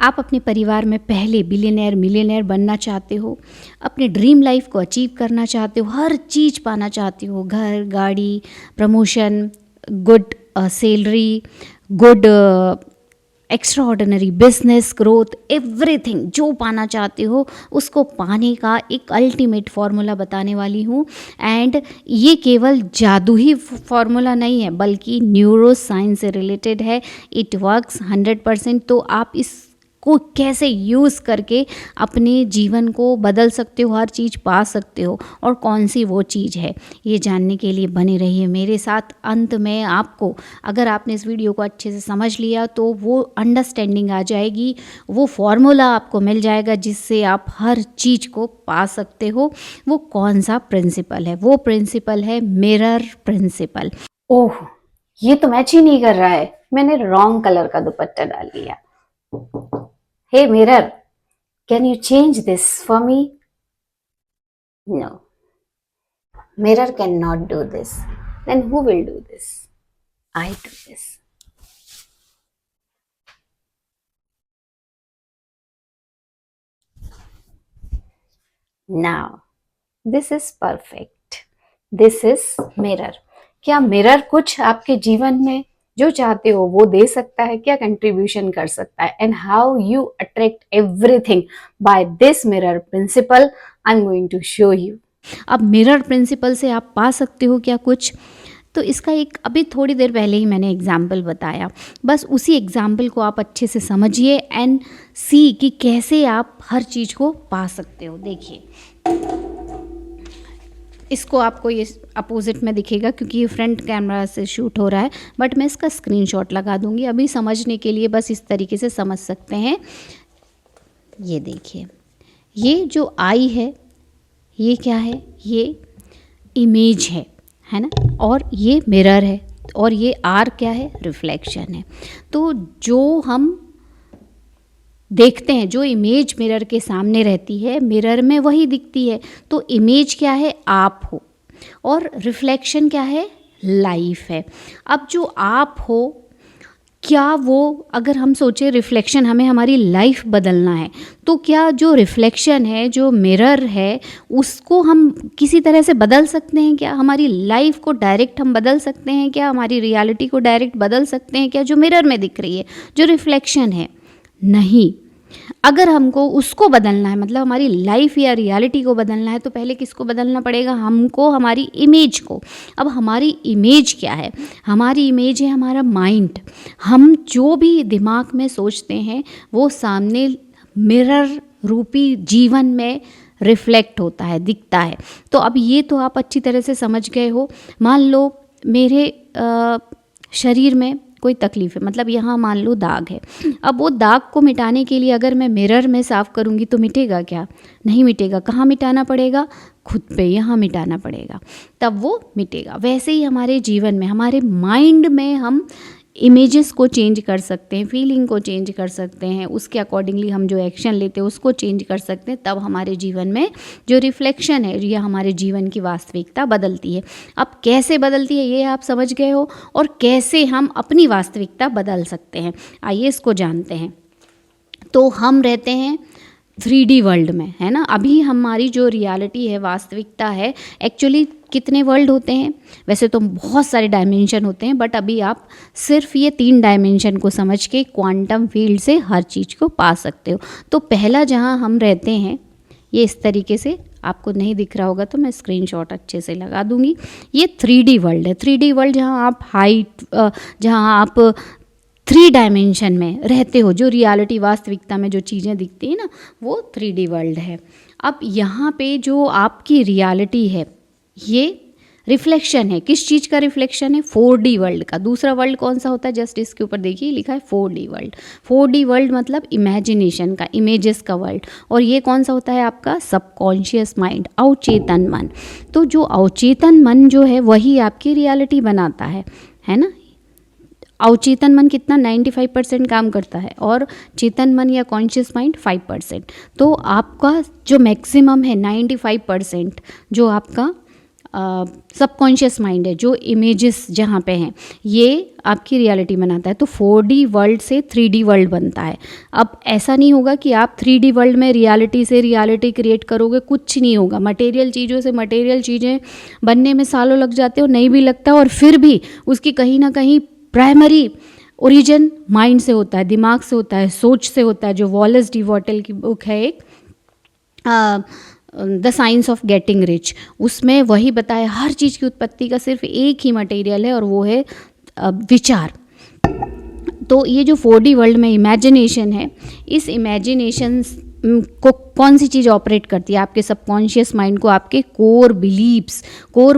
आप अपने परिवार में पहले बिलियनर मिलियनर बनना चाहते हो, अपने ड्रीम लाइफ को अचीव करना चाहते हो, हर चीज़ पाना चाहते हो, घर, गाड़ी, promotion, good salary, good extra ordinary business growth, everything जो पाना चाहते हो उसको पाने का एक अल्टीमेट फार्मूला बताने वाली हूँ। एंड ये केवल जादू ही फार्मूला नहीं है, बल्कि न्यूरो साइंस से रिलेटेड है। It works 100%। तो आप इसको कैसे यूज़ करके अपने जीवन को बदल सकते हो, हर चीज़ पा सकते हो, और कौन सी वो चीज़ है, ये जानने के लिए बने रहिए मेरे साथ। अंत में आपको, अगर आपने इस वीडियो को अच्छे से समझ लिया तो वो अंडरस्टैंडिंग आ जाएगी, वो फॉर्मूला आपको मिल जाएगा जिससे आप हर चीज़ को पा सकते हो। वो कौन सा प्रिंसिपल है? वो प्रिंसिपल है मिरर प्रिंसिपल। ओह, ये तो मैच ही नहीं कर रहा है, मैंने रॉन्ग कलर का दुपट्टा डाल लिया। Hey mirror, can you change this for me? No. Mirror cannot do this. Then who will do this? I do this. Now, this is perfect. This is mirror. क्या mirror कुछ आपके जीवन में जो चाहते हो वो दे सकता है? क्या कंट्रीब्यूशन कर सकता है? And how you attract everything by this mirror principle, I am going to show you. अब मिरर प्रिंसिपल से आप पा सकते हो क्या कुछ? तो इसका एक अभी थोड़ी देर पहले ही मैंने एग्जाम्पल बताया, बस उसी एग्जाम्पल को आप अच्छे से समझिए एंड सी कि कैसे आप हर चीज़ को पा सकते हो। देखिए, इसको आपको ये अपोजिट में दिखेगा क्योंकि ये फ्रंट कैमरा से शूट हो रहा है, बट मैं इसका स्क्रीनशॉट लगा दूंगी अभी समझने के लिए, बस इस तरीके से समझ सकते हैं। ये देखिए, ये जो आई है ये क्या है? ये इमेज है ना, और ये मिरर है, और ये आर क्या है? रिफ्लेक्शन है। तो जो हम देखते हैं, जो इमेज मिरर के सामने रहती है, मिरर में वही दिखती है। तो इमेज क्या है? आप हो, और रिफ्लेक्शन क्या है? लाइफ है। अब जो आप हो, क्या वो, अगर हम सोचें रिफ्लेक्शन, हमें हमारी लाइफ बदलना है, तो क्या जो रिफ्लेक्शन है, जो मिरर है, उसको हम किसी तरह से बदल सकते हैं क्या? हमारी लाइफ को डायरेक्ट हम बदल सकते हैं क्या? हमारी रियलिटी को डायरेक्ट बदल सकते हैं क्या, जो मिरर में दिख रही है, जो रिफ्लेक्शन है? नहीं। अगर हमको उसको बदलना है, मतलब हमारी लाइफ या रियलिटी को बदलना है, तो पहले किसको बदलना पड़ेगा? हमको हमारी इमेज को। अब हमारी इमेज क्या है? हमारी इमेज है हमारा माइंड। हम जो भी दिमाग में सोचते हैं वो सामने मिरर रूपी जीवन में रिफ्लेक्ट होता है, दिखता है। तो अब ये तो आप अच्छी तरह से समझ गए हो। मान लो मेरे शरीर में कोई तकलीफ़ है, मतलब यहाँ मान लो दाग है। अब वो दाग को मिटाने के लिए अगर मैं मिरर में साफ़ करूँगी तो मिटेगा क्या? नहीं मिटेगा। कहाँ मिटाना पड़ेगा? खुद पे, यहाँ मिटाना पड़ेगा, तब वो मिटेगा। वैसे ही हमारे जीवन में, हमारे माइंड में हम इमेजेस को चेंज कर सकते हैं, फीलिंग को चेंज कर सकते हैं, उसके अकॉर्डिंगली हम जो एक्शन लेते हैं उसको चेंज कर सकते हैं। तब हमारे जीवन में जो रिफ्लेक्शन है या हमारे जीवन की वास्तविकता बदलती है। अब कैसे बदलती है ये आप समझ गए हो, और कैसे हम अपनी वास्तविकता बदल सकते हैं, आइए इसको जानते हैं। तो हम रहते हैं 3D वर्ल्ड में, है ना। अभी हमारी जो रियलिटी है, वास्तविकता है, एक्चुअली कितने वर्ल्ड होते हैं? वैसे तो बहुत सारे डायमेंशन होते हैं, बट अभी आप सिर्फ ये 3 डायमेंशन को समझ के क्वांटम फील्ड से हर चीज़ को पा सकते हो। तो पहला जहाँ हम रहते हैं, ये इस तरीके से, आपको नहीं दिख रहा होगा तो मैं स्क्रीनशॉट अच्छे से लगा दूंगी। ये 3D वर्ल्ड है। 3D वर्ल्ड जहाँ आप जहाँ आप 3 डायमेंशन में रहते हो, जो रियलिटी वास्तविकता में जो चीज़ें दिखती हैं ना, वो 3D वर्ल्ड है। अब यहाँ पे जो आपकी रियलिटी है ये रिफ्लेक्शन है। किस चीज़ का रिफ्लेक्शन है? 4D वर्ल्ड का। दूसरा वर्ल्ड कौन सा होता है? जस्ट इसके ऊपर देखिए, लिखा है 4D वर्ल्ड। 4D वर्ल्ड मतलब इमेजिनेशन का, इमेजेस का वर्ल्ड। और ये कौन सा होता है? आपका सबकॉन्शियस माइंड, अवचेतन मन। तो जो अवचेतन मन जो है वही आपकी रियलिटी बनाता है ना। अवचेतन मन कितना? 95% काम करता है, और चेतन मन या कॉन्शियस माइंड 5%। तो आपका जो मैक्सिमम है 95% जो आपका सबकॉन्शियस माइंड है, जो इमेजेस जहाँ पे हैं, ये आपकी रियलिटी बनाता है। तो 4D वर्ल्ड से 3D वर्ल्ड बनता है। अब ऐसा नहीं होगा कि आप 3D वर्ल्ड में रियलिटी से रियलिटी क्रिएट करोगे, कुछ नहीं होगा। मटेरियल चीज़ों से मटेरियल चीज़ें बनने में सालों लग जाते हैं और नहीं भी लगता, और फिर भी उसकी कहीं ना कहीं प्राइमरी ओरिजिन माइंड से होता है, दिमाग से होता है, सोच से होता है। जो वॉलेस डी वॉटल की बुक है एक, the science of getting rich, उसमें वही बताया हर चीज़ की उत्पत्ति का सिर्फ एक ही मटेरियल है और वो है विचार। तो ये जो 4D वर्ल्ड में इमेजिनेशन है, इस इमेजिनेशन को कौन सी चीज़ ऑपरेट करती है? आपके सबकॉन्शियस माइंड को आपके कोर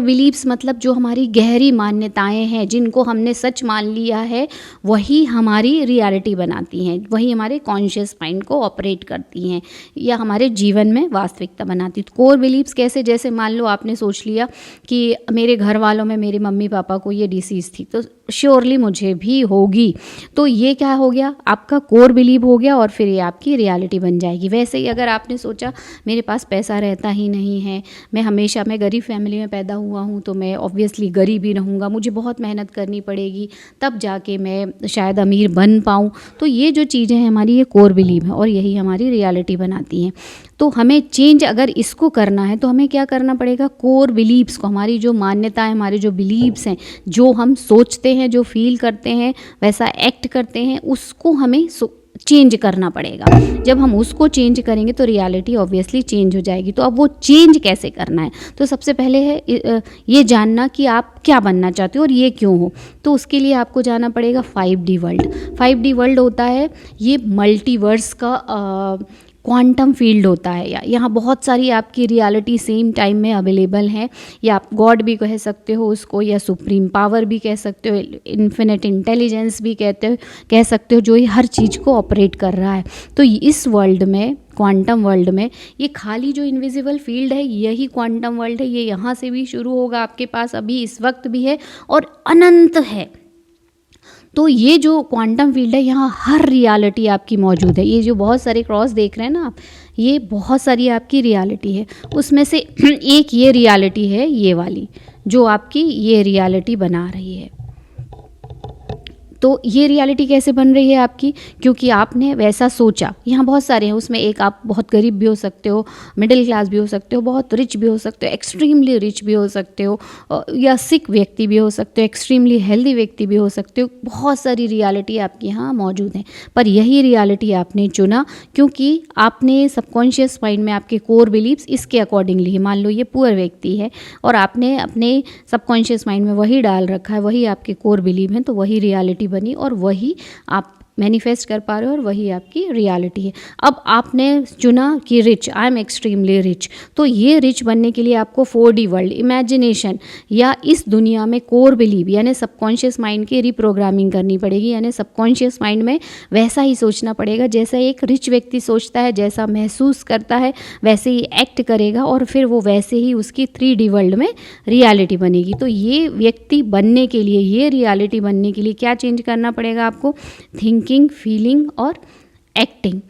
बिलीव्स मतलब जो हमारी गहरी मान्यताएं हैं, जिनको हमने सच मान लिया है, वही हमारी रियलिटी बनाती हैं, वही हमारे कॉन्शियस माइंड को ऑपरेट करती हैं या हमारे जीवन में वास्तविकता बनाती है। कोर बिलीव्स कैसे? जैसे मान लो आपने सोच लिया कि मेरे घर वालों में मेरे मम्मी पापा को ये डिसीज़ थी, तो श्योरली मुझे भी होगी। तो ये क्या हो गया? आपका कोर बिलीव हो गया और फिर ये आपकी रियलिटी बन जाएगी। वैसे ही अगर आपने सोचा मेरे पास पैसा रहता ही नहीं है, मैं गरीब फैमिली में पैदा हुआ हूँ, तो मैं ऑब्वियसली गरीब ही रहूँगा, मुझे बहुत मेहनत करनी पड़ेगी तब जाके मैं शायद अमीर बन पाऊँ। तो ये जो चीज़ें हैं हमारी, ये कोर बिलीव है और यही हमारी रियलिटी बनाती हैं। तो हमें चेंज अगर इसको करना है तो हमें क्या करना पड़ेगा? कोर बिलीव्स को, हमारी जो मान्यताएं, हमारे जो बिलीव्स हैं, जो हम सोचते हैं, जो फील करते हैं, वैसा एक्ट करते हैं, उसको हमें चेंज करना पड़ेगा। जब हम उसको चेंज करेंगे तो रियलिटी ऑब्वियसली चेंज हो जाएगी। तो अब वो चेंज कैसे करना है? तो सबसे पहले है ये जानना कि आप क्या बनना चाहते हो और ये क्यों हो। तो उसके लिए आपको जाना पड़ेगा 5D वर्ल्ड। 5D वर्ल्ड होता है ये मल्टीवर्स का क्वांटम फील्ड होता है। यहाँ बहुत सारी आपकी रियलिटी सेम टाइम में अवेलेबल है, या आप गॉड भी कह सकते हो उसको, या सुप्रीम पावर भी कह सकते हो, इन्फिनिट इंटेलिजेंस भी कह सकते हो, जो ये हर चीज़ को ऑपरेट कर रहा है। तो इस वर्ल्ड में, क्वांटम वर्ल्ड में, ये खाली जो इनविजिबल फील्ड है यही क्वांटम वर्ल्ड है। ये यहाँ से भी शुरू होगा, आपके पास अभी इस वक्त भी है और अनंत है। तो ये जो क्वांटम फील्ड है, यहाँ हर रियलिटी आपकी मौजूद है। ये जो बहुत सारे क्रॉस देख रहे हैं ना आप, ये बहुत सारी आपकी रियलिटी है। उसमें से एक ये रियलिटी है, ये वाली जो आपकी ये रियलिटी बना रही है। तो ये रियलिटी कैसे बन रही है आपकी? क्योंकि आपने वैसा सोचा। यहाँ बहुत सारे हैं, उसमें एक आप बहुत गरीब भी हो सकते हो, मिडिल क्लास भी हो सकते हो, बहुत रिच भी हो सकते हो, एक्सट्रीमली रिच भी हो सकते हो, या सिक व्यक्ति भी हो सकते हो, एक्सट्रीमली हेल्दी व्यक्ति भी हो सकते हो। बहुत सारी रियलिटी आपके यहाँ मौजूद है, पर यही रियलिटी आपने चुना क्योंकि आपने सबकॉन्शियस माइंड में आपके कोर बिलीव्स इसके अकॉर्डिंगली है। मान लो ये पुअर व्यक्ति है और आपने अपने सबकॉन्शियस माइंड में वही डाल रखा है, वही आपके कोर बिलीव हैं, तो वही रियलिटी बनी और वही आप मैनिफेस्ट कर पा रहे हो और वही आपकी रियलिटी है। अब आपने चुना कि rich, I am extremely rich, तो ये रिच बनने के लिए आपको 4D वर्ल्ड, इमेजिनेशन या इस दुनिया में कोर बिलीव यानी सबकॉन्शियस माइंड की रिप्रोग्रामिंग करनी पड़ेगी। यानी सबकॉन्शियस माइंड में वैसा ही सोचना पड़ेगा जैसा एक रिच व्यक्ति सोचता है, जैसा महसूस करता है वैसे ही एक्ट करेगा और फिर वो वैसे ही उसकी 3D वर्ल्ड में रियलिटी बनेगी। तो ये व्यक्ति बनने के लिए, ये रियलिटी बनने के लिए क्या चेंज करना पड़ेगा आपको? थिंकिंग, फीलिंग और एक्टिंग।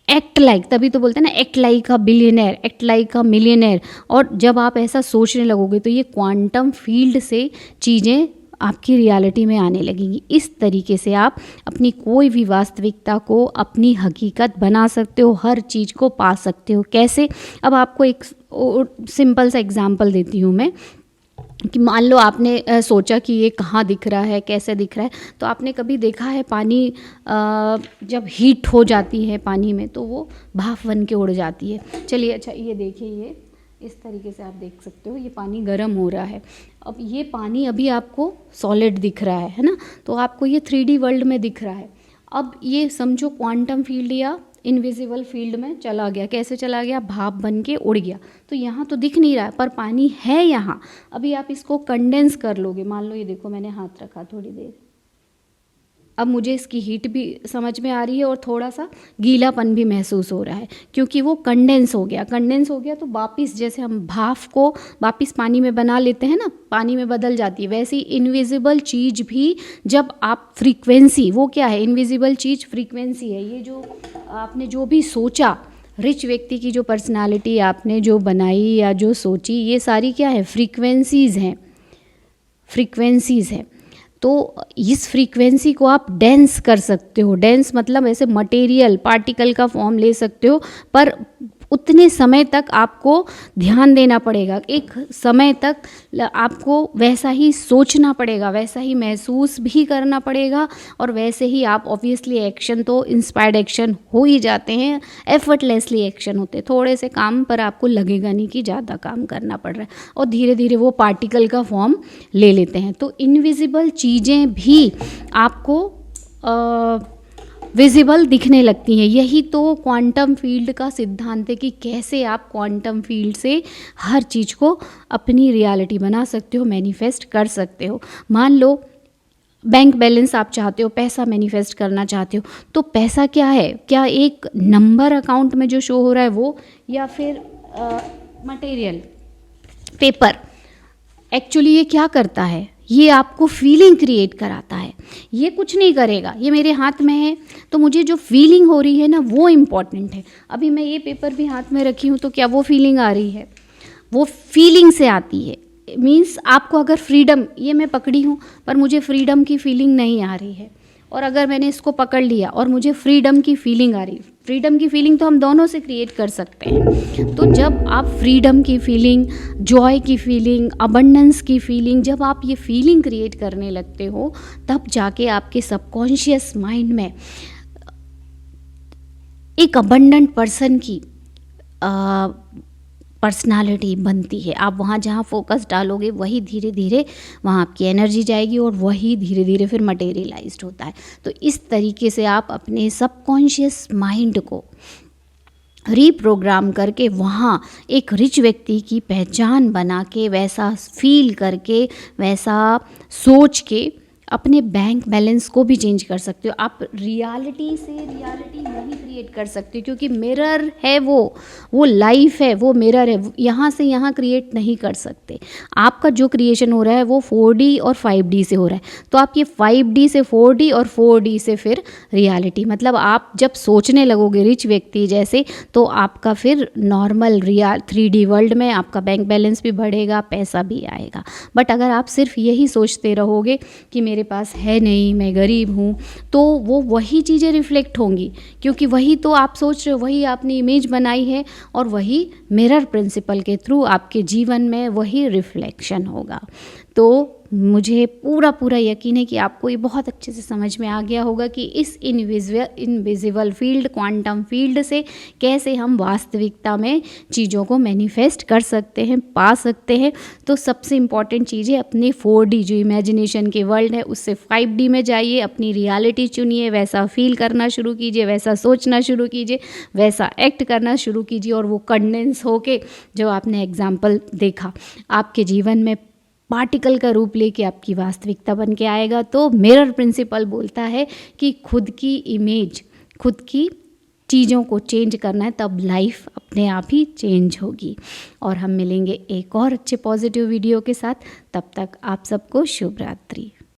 एक्ट लाइक, तभी तो बोलते हैं ना, act like a billionaire, act like a millionaire. और जब आप ऐसा सोचने लगोगे तो ये क्वांटम फील्ड से चीज़ें आपकी रियलिटी में आने लगेंगी। इस तरीके से आप अपनी कोई भी वास्तविकता को अपनी हकीकत बना सकते हो, हर चीज़ को पा सकते हो। कैसे? अब आपको एक सिंपल सा एग्जाम्पल देती हूँ मैं कि मान लो आपने सोचा कि ये कहाँ दिख रहा है, कैसे दिख रहा है। तो आपने कभी देखा है पानी जब हीट हो जाती है पानी में तो वो भाप बन के उड़ जाती है। चलिए, अच्छा ये देखिए, ये इस तरीके से आप देख सकते हो, ये पानी गर्म हो रहा है। अब ये पानी अभी आपको सॉलिड दिख रहा है ना, तो आपको ये 3D वर्ल्ड में दिख रहा है। अब ये समझो क्वांटम फील्ड या इनविजिबल फील्ड में चला गया। कैसे चला गया? भाप बन के उड़ गया। तो यहाँ तो दिख नहीं रहा है पर पानी है यहाँ। अभी आप इसको कंडेंस कर लोगे। मान लो ये देखो, मैंने हाथ रखा थोड़ी देर, अब मुझे इसकी हीट भी समझ में आ रही है और थोड़ा सा गीलापन भी महसूस हो रहा है क्योंकि वो कंडेंस हो गया। कंडेंस हो गया तो वापस, जैसे हम भाप को वापस पानी में बना लेते हैं ना, पानी में बदल जाती है, वैसे ही इनविजिबल चीज़ भी जब आप फ्रीक्वेंसी, वो क्या है? इनविजिबल चीज़ फ्रीक्वेंसी है। ये जो आपने जो भी सोचा रिच व्यक्ति की जो पर्सनालिटी आपने जो बनाई या जो सोची, ये सारी क्या है, फ्रीक्वेंसीज़ हैं, फ्रीक्वेंसीज़ हैं। तो इस फ्रीक्वेंसी को आप डेंस कर सकते हो। डेंस मतलब ऐसे मटेरियल पार्टिकल का फॉर्म ले सकते हो, पर उतने समय तक आपको ध्यान देना पड़ेगा, एक समय तक आपको वैसा ही सोचना पड़ेगा, वैसा ही महसूस भी करना पड़ेगा, और वैसे ही आप ऑब्वियसली एक्शन तो इंस्पायर्ड एक्शन हो ही जाते हैं, एफर्टलेसली एक्शन होते हैं। थोड़े से काम पर आपको लगेगा नहीं कि ज़्यादा काम करना पड़ रहा है, और धीरे धीरे वो पार्टिकल का फॉर्म ले लेते हैं। तो इनविजिबल चीज़ें भी आपको विजिबल दिखने लगती हैं। यही तो क्वांटम फील्ड का सिद्धांत है कि कैसे आप क्वांटम फील्ड से हर चीज़ को अपनी रियलिटी बना सकते हो, मैनिफेस्ट कर सकते हो। मान लो बैंक बैलेंस आप चाहते हो, पैसा मैनिफेस्ट करना चाहते हो, तो पैसा क्या है, क्या एक नंबर अकाउंट में जो शो हो रहा है वो, या फिर मटेरियल पेपर? एक्चुअली ये क्या करता है, ये आपको फीलिंग क्रिएट कराता है। ये कुछ नहीं करेगा, ये मेरे हाथ में है, तो मुझे जो फीलिंग हो रही है ना वो इम्पॉर्टेंट है। अभी मैं ये पेपर भी हाथ में रखी हूँ, तो क्या वो फीलिंग आ रही है? वो फीलिंग से आती है। मीन्स आपको अगर फ्रीडम, ये मैं पकड़ी हूँ पर मुझे फ्रीडम की फीलिंग नहीं आ रही है, और अगर मैंने इसको पकड़ लिया और मुझे फ्रीडम की फीलिंग आ रही, फ्रीडम की फीलिंग तो हम दोनों से क्रिएट कर सकते हैं। तो जब आप फ्रीडम की फीलिंग, जॉय की फीलिंग, अबंडेंस की फीलिंग, जब आप ये फीलिंग क्रिएट करने लगते हो, तब जाके आपके सबकॉन्शियस माइंड में एक अबंडेंट पर्सन की पर्सनालिटी बनती है। आप वहाँ जहाँ फोकस डालोगे वही धीरे धीरे वहाँ आपकी एनर्जी जाएगी, और वही धीरे धीरे फिर मटेरियलाइज्ड होता है। तो इस तरीके से आप अपने सबकॉन्शियस माइंड को रीप्रोग्राम करके वहाँ एक रिच व्यक्ति की पहचान बना के, वैसा फील करके, वैसा सोच के अपने बैंक बैलेंस को भी चेंज कर सकते हो। आप रियलिटी से रियलिटी नहीं क्रिएट कर सकते, क्योंकि मिरर है वो लाइफ है, वो मिरर है, यहाँ से यहाँ क्रिएट नहीं कर सकते। आपका जो क्रिएशन हो रहा है वो 4D और 5D से हो रहा है। तो आप ये 5D से 4D और 4D से फिर रियलिटी, मतलब आप जब सोचने लगोगे रिच व्यक्ति जैसे, तो आपका फिर नॉर्मल 3D वर्ल्ड में आपका बैंक बैलेंस भी बढ़ेगा, पैसा भी आएगा। बट अगर आप सिर्फ यही सोचते रहोगे कि मेरे पास है नहीं, मैं गरीब हूँ, तो वो वही चीज़ें रिफ्लेक्ट होंगी, क्योंकि वही तो आप सोच रहे हो, वही आपने इमेज बनाई है, और वही मिरर प्रिंसिपल के थ्रू आपके जीवन में वही रिफ्लेक्शन होगा। तो मुझे पूरा यकीन है कि आपको ये बहुत अच्छे से समझ में आ गया होगा कि इस इनविजिबल फील्ड, क्वांटम फील्ड से कैसे हम वास्तविकता में चीज़ों को मैनिफेस्ट कर सकते हैं, पा सकते हैं। तो सबसे इम्पॉर्टेंट चीज़ है, अपने 4D जो इमेजिनेशन के वर्ल्ड है उससे 5D में जाइए, अपनी रियलिटी चुनिए, वैसा फील करना शुरू कीजिए, वैसा सोचना शुरू कीजिए, वैसा एक्ट करना शुरू कीजिए, और वो कंडेंस होके जो आपने एग्जाम्पल देखा आपके जीवन में पार्टिकल का रूप लेके आपकी वास्तविकता बन के आएगा। तो मिरर प्रिंसिपल बोलता है कि खुद की इमेज, खुद की चीज़ों को चेंज करना है, तब लाइफ अपने आप ही चेंज होगी। और हम मिलेंगे एक और अच्छे पॉजिटिव वीडियो के साथ। तब तक आप सबको शुभ रात्रि।